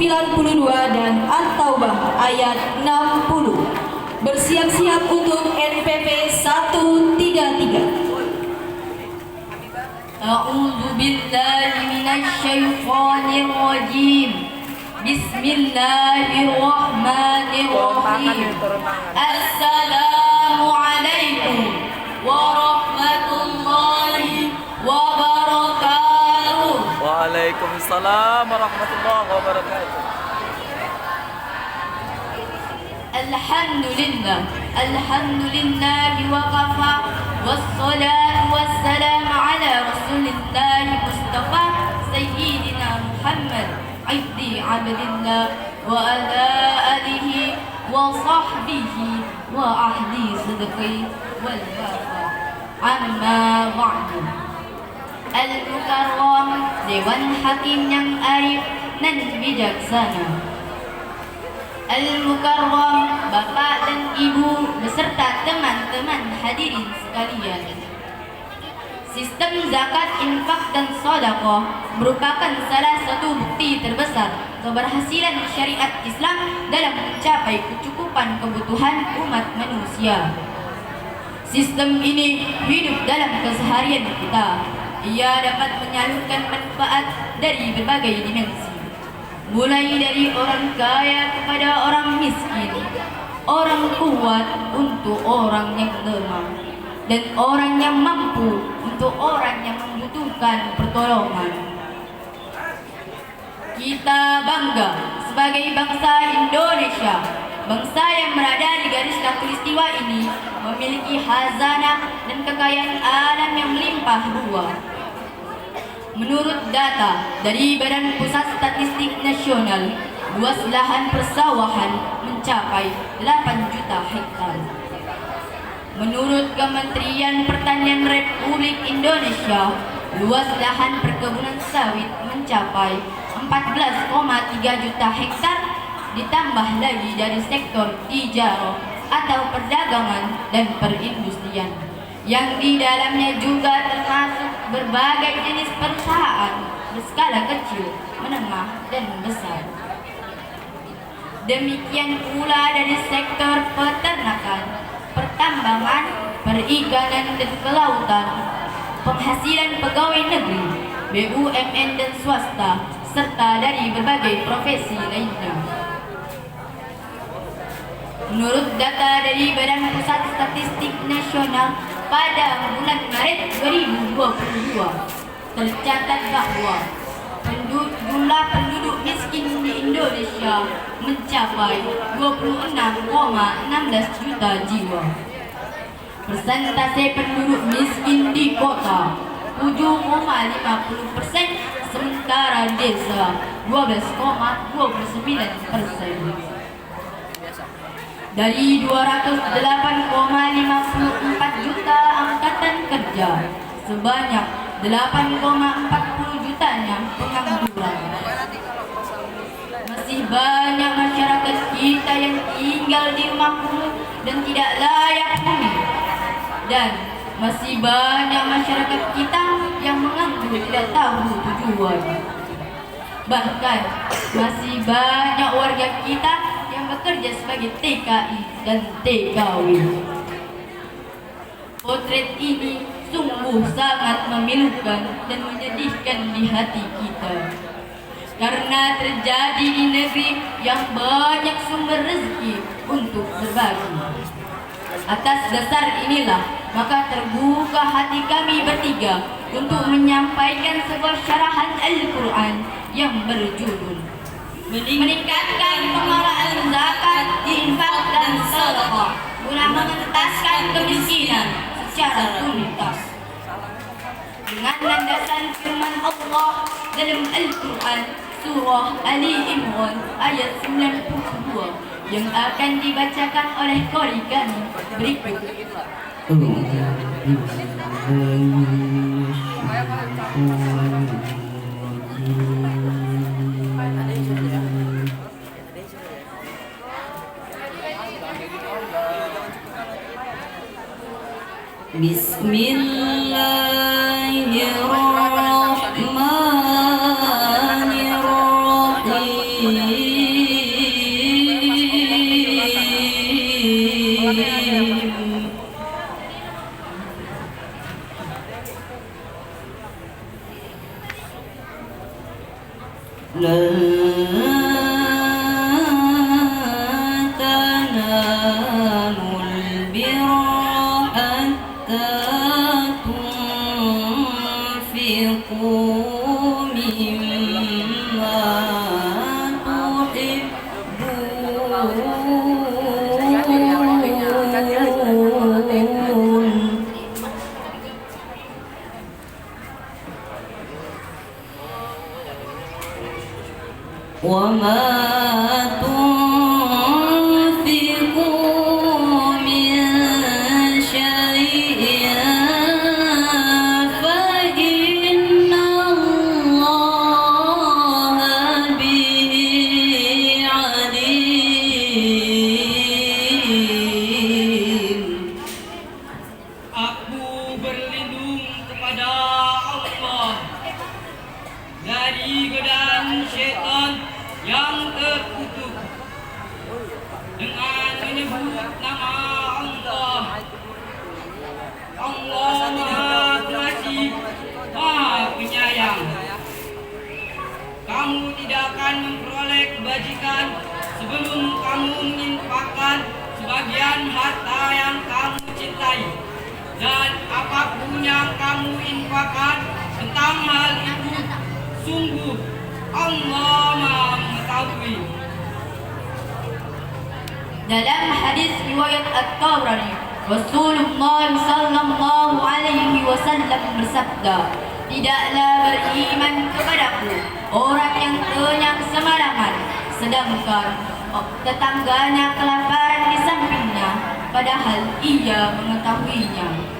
dan At-Taubah ayat 60. Bersiap-siap untuk NPP 133. A'udzu billahi minasy syaithanir rajim. Bismillahirrahmanirrahim. Assalamualaikum warahmatullahi wabarakatuh. Waalaikumsalam warahmatullahi wabarakatuh. Alhamdulillah wa kafa wassalatu wassalamu ala rasulillah mustafa sayyidina Muhammad ibni abdillah wa ala alihi wa sahbihi wa ahli sidqi wal wafa amma ba'du. Al-Mukarram, Dewan Hakim yang arif dan bijaksana. Al-Mukarram, Bapak dan Ibu beserta teman-teman hadirin sekalian. Sistem zakat, infak, dan sedekah merupakan salah satu bukti terbesar keberhasilan syariat Islam dalam mencapai kecukupan kebutuhan umat manusia. Sistem ini hidup dalam keseharian kita. Ia dapat menyalurkan manfaat dari berbagai dimensi, mulai dari orang kaya kepada orang miskin, orang kuat untuk orang yang lemah, dan orang yang mampu untuk orang yang membutuhkan pertolongan. Kita bangga sebagai bangsa Indonesia. Bangsa yang berada di garis khatulistiwa ini memiliki khazanah dan kekayaan alam yang melimpah ruah. Menurut data dari Badan Pusat Statistik Nasional, luas lahan persawahan mencapai 8 juta hektar. Menurut Kementerian Pertanian Republik Indonesia, luas lahan perkebunan sawit mencapai 14,3 juta hektar, ditambah lagi dari sektor tijarah atau perdagangan dan perindustrian, yang di dalamnya juga termasuk berbagai jenis perusahaan berskala kecil, menengah, dan besar. Demikian pula dari sektor peternakan, pertambangan, perikanan, dan kelautan, penghasilan pegawai negeri, BUMN dan swasta, serta dari berbagai profesi lainnya. Menurut data dari Badan Pusat Statistik Nasional, pada bulan Maret 2022 tercatat bahwa jumlah penduduk miskin di Indonesia mencapai 26,16 juta jiwa. Persentase penduduk miskin di kota 7,50%, sementara desa 12,29%. Dari 208,54 juta angkatan kerja, sebanyak 8,40 jutanya pengangguran. Masih banyak masyarakat kita yang tinggal di rumah kumuh dan tidak layak huni. Dan masih banyak masyarakat kita yang menganggur tidak tahu tujuan. Bahkan masih banyak warga kita yang bekerja sebagai TKI dan TKW. Potret ini sungguh sangat memilukan dan menyedihkan di hati kita, karena terjadi di negeri yang banyak sumber rezeki untuk berbagi. Atas dasar inilah maka terbuka hati kami bertiga untuk menyampaikan sebuah syarahan Al-Quran yang berjudul meningkatkan pengelolaan zakat, infak, dan sedekah guna mengentaskan kemiskinan secara tuntas. Dengan landasan firman Allah dalam Al-Quran surah Ali Imran ayat 92 yang akan dibacakan oleh qari kami berikut. Bismillahirrahmanirrahim. تنالوا البر حتى تنفقوا مما تحبون وما تنفقوا من شيء فإن الله به عليم. Aku berlindung kepada Allah dari godaan syaitan yang terkutuk dengan menyebut nama Allah. Allah Maha Pengasih, Maha Penyayang. Kamu tidak akan memperoleh kebajikan sebelum kamu menginfakkan sebagian harta yang kamu cintai. Dan apapun yang kamu infakkan tentang hal itu, sungguh Allah Maha mengetahui. Dalam hadis riwayat At-Tabrani, Rasulullah sallallahu alaihi wasallam bersabda, "Tidaklah beriman kepadaku orang yang kenyang semalaman, sedangkan tetangganya kelaparan di sampingnya, padahal ia mengetahuinya."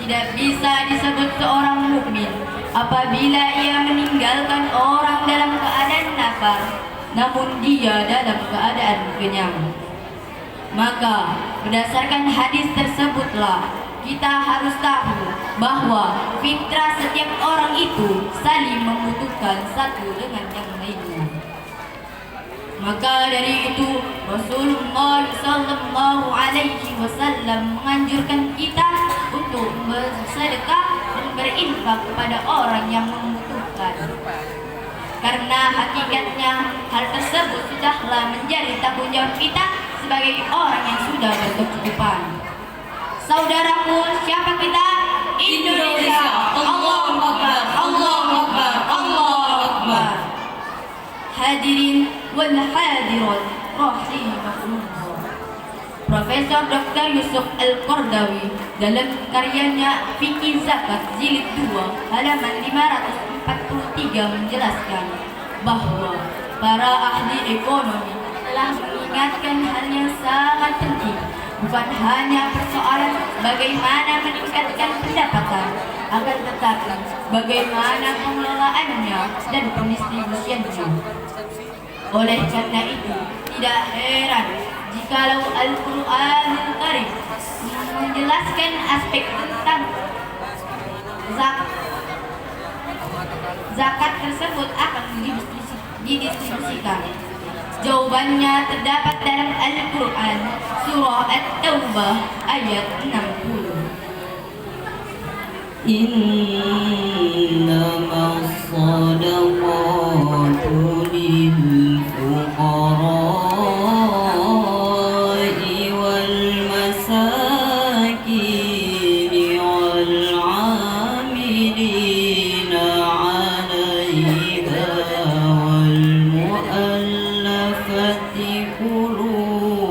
Tidak bisa disebut seorang mukmin apabila ia meninggalkan orang dalam keadaan lapar, namun dia dalam keadaan kenyang. Maka berdasarkan hadis tersebutlah kita harus tahu bahwa fitrah setiap orang itu saling membutuhkan satu dengan yang lainnya. Maka dari itu Rasulullah sallallahu alaihi wasallam menganjurkan kita untuk bersedekah dan berinfak kepada orang yang membutuhkan. Karena hakikatnya hal tersebut sudahlah menjadi tanggung jawab kita sebagai orang yang sudah berkecukupan. Saudaraku, siapa kita? Indonesia. Allahu Akbar, Allahu Akbar, Allahu Akbar. Hadirin wal hadirat rahimakumullah. Profesor Dr. Yusuf Al-Qardawi dalam karyanya Fikih Zakat Jilid 2 halaman 543 menjelaskan bahwa para ahli ekonomi telah mengingatkan hal yang sangat penting, bukan hanya persoalan bagaimana meningkatkan pendapatan, akan tetapi bagaimana pengelolaannya dan pendistribusiannya. Oleh karena itu, tidak heran jikalau Al-Quranul Karim menjelaskan aspek tentang zakat tersebut akan didistribusikan. Jawabannya terdapat dalam Al-Quran surah At-Taubah ayat 60. إنما الصدقات للفقراء والمساكين والعاملين عليها والمؤلفة قلوبهم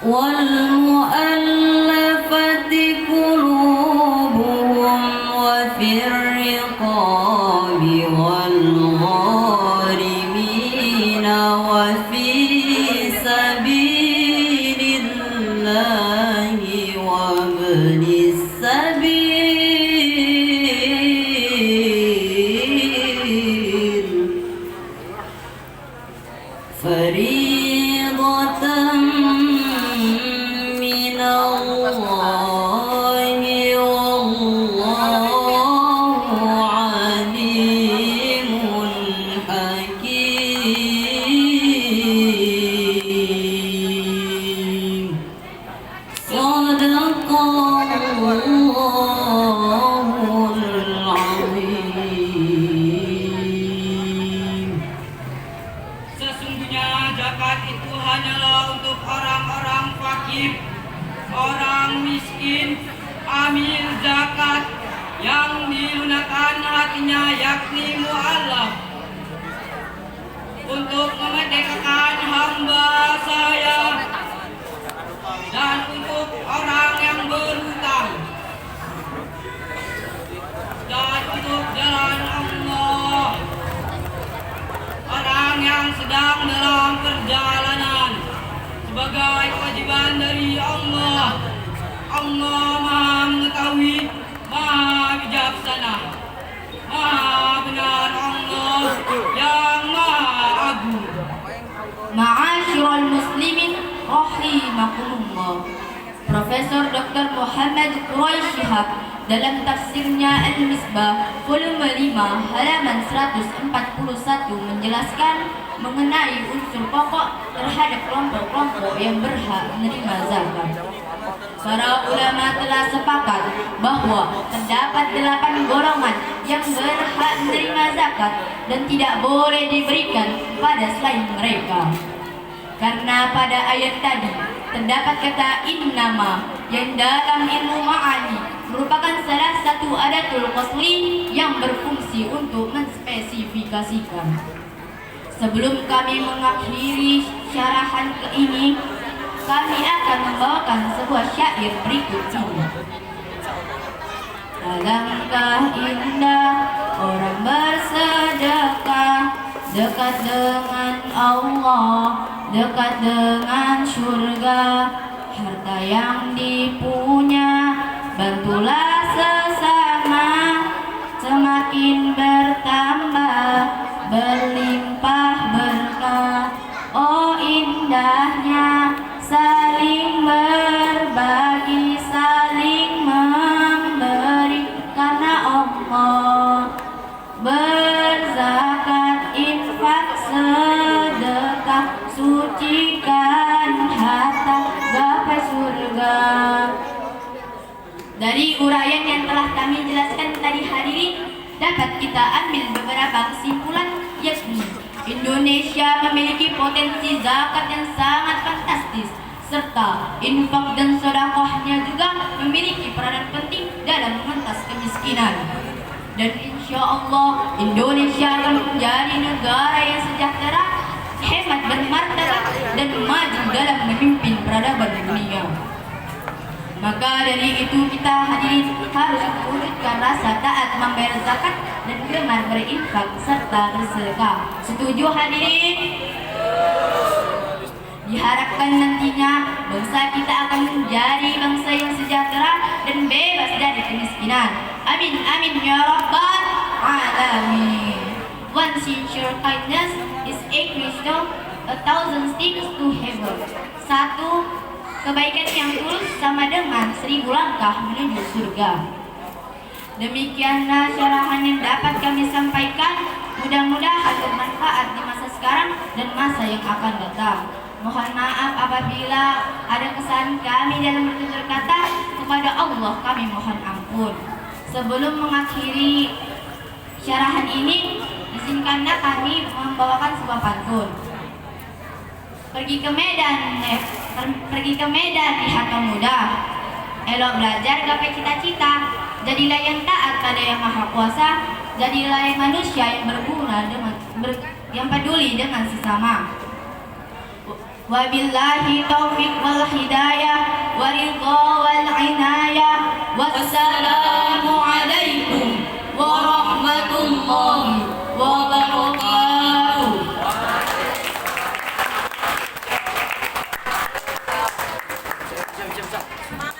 والمؤلفة قلوبهم mengambil zakat yang dilunakan hatinya yakni mu'allaf untuk memerdekakan hamba saya dan untuk orang yang berhutang dan untuk jalan Allah orang yang sedang dalam perjalanan sebagai kewajiban dari Allah. Allah Maha mengetahui, Maha bijaksana, Maha benar Allah yang Maha agung. Ma'asyiral muslimin rahimakumullah. Profesor Dr. Muhammad Quraisy Shihab dalam tafsirnya Al-Misbah volume 5 halaman 141 menjelaskan mengenai unsur pokok terhadap kelompok-kelompok yang berhak menerima zakat. Para ulama telah sepakat bahwa terdapat 8 golongan yang berhak menerima zakat dan tidak boleh diberikan kepada selain mereka. Karena pada ayat tadi terdapat kata innama yang dalam ilmu ma'ani merupakan salah satu adatul qasli yang berfungsi untuk menspesifikasikan. Sebelum kami mengakhiri syarahan ini, kami akan membawakan sebuah syair berikut ini. Alangkah indah orang bersedekah, dekat dengan Allah, dekat dengan surga. Harta yang dipunya bantulah sesama, semakin bertambah berlimpah berkah. Oh indahnya saling berbagi, saling memberi karena Allah. Berzakat, infak, sedekah, sucikan harta, gapai surga. Dari uraian yang telah kami jelaskan tadi hadirin, dapat kita ambil beberapa kesimpulan, yakni Indonesia memiliki potensi zakat yang sangat fantastis, serta infak dan sedekahnya juga memiliki peranan penting dalam mengentas kemiskinan. Dan insya Allah Indonesia akan menjadi negara yang sejahtera, hemat, bermartabat, dan maju dalam memimpin peradaban dunia. Maka dari itu kita hadirin harus mewujudkan rasa taat membayar zakat dan gemar berinfak serta bersedekah. Setuju hadirin? Diharapkan nantinya bangsa kita akan menjadi bangsa yang sejahtera dan bebas dari kemiskinan. Amin amin ya rabbal alamin. One sincere kindness is equal to 1,000 sticks to heaven. Satu kebaikan yang tulus sama dengan 1.000 langkah menuju surga. Demikianlah syarahan yang dapat kami sampaikan. Mudah-mudahan bermanfaat di masa sekarang dan masa yang akan datang. Mohon maaf apabila ada kesalahan kami dalam bertutur kata. Kepada Allah kami mohon ampun. Sebelum mengakhiri syarahan ini, izinkanlah kami membawakan sebuah pantun. Pergi ke Medan lihat kaum muda, elok belajar gapai cita-cita. Jadilah yang taat pada yang maha kuasa, jadilah yang manusia yang berguna yang peduli dengan sesama. Wabillahi taufiq wal hidayah waridha wal inayah. Wassalamu alaikum warahmatullahi wabarakatuh. Jom.